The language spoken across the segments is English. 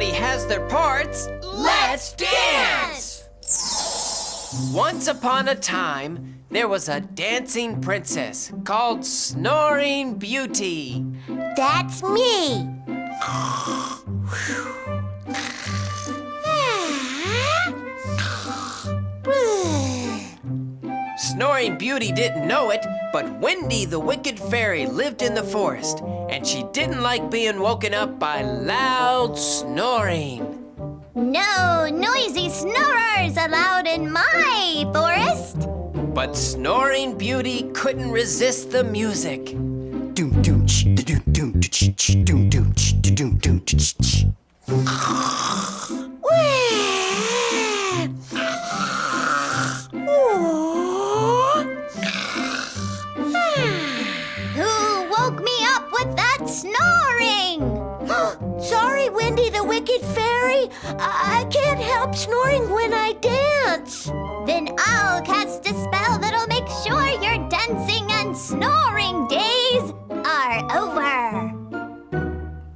everybody has their parts, Let's dance! Once upon a time, there was a dancing princess called Snoring Beauty. That's me. Snoring Beauty didn't know it, but Wendy the Wicked Fairy lived in the forest, and she didn't like being woken up by loud snoring. No noisy snorers allowed in my forest. But Snoring Beauty couldn't resist the music. Who woke me up with that snoring? Sorry, Wendy the Wicked Fairy. I can't help snoring when I dance. Then I'll cast a spell that'll make sure your dancing and snoring days are over.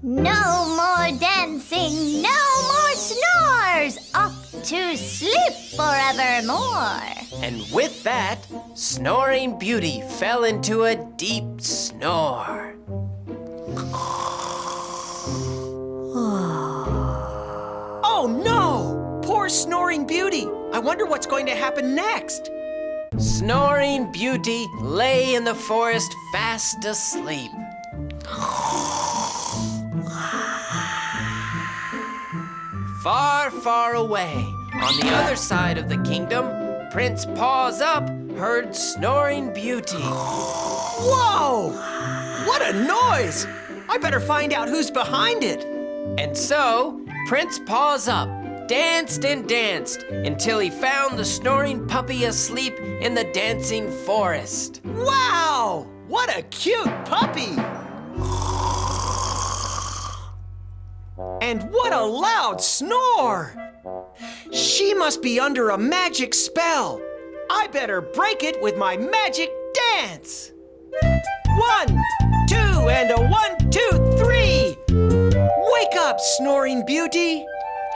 No more dancing, no more snores. Off to sleep forevermore. And with that, Snoring Beauty fell into a deep snore. Oh no! Poor Snoring Beauty. I wonder what's going to happen next. Snoring Beauty lay in the forest fast asleep. Far, far away, on the other side of the kingdom, Prince Paws Up heard Snoring Beauty. Whoa! What a noise! I better find out who's behind it. And so, Prince Paws Up danced and danced until he found the snoring puppy asleep in the dancing forest. Wow! What a cute puppy! And what a loud snore! She must be under a magic spell. I better break it with my magic dance. 1, 2, and a 1, 2, 3. Wake up, Snoring Beauty.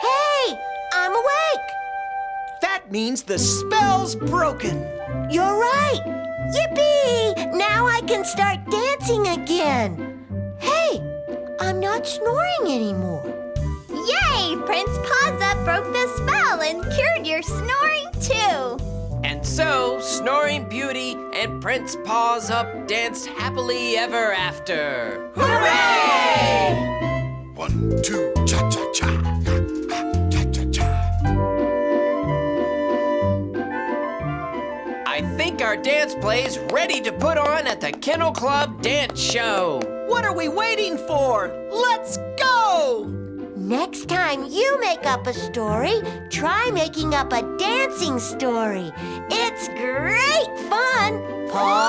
Hey, I'm awake. That means the spell's broken. You're right. Yippee! Now I can start dancing again. Hey, I'm not snoring anymore. Yay! Prince Paws Up broke the spell and cured your snoring too. And so, Snoring Beauty and Prince Paws Up danced happily ever after. Hooray! 1, 2, cha-cha-cha. Cha-cha-cha. I think our dance play's ready to put on at the Kennel Club Dance Show. What are we waiting for? Let's go! Next time you make up a story, try making up a dancing story. It's great fun. Paws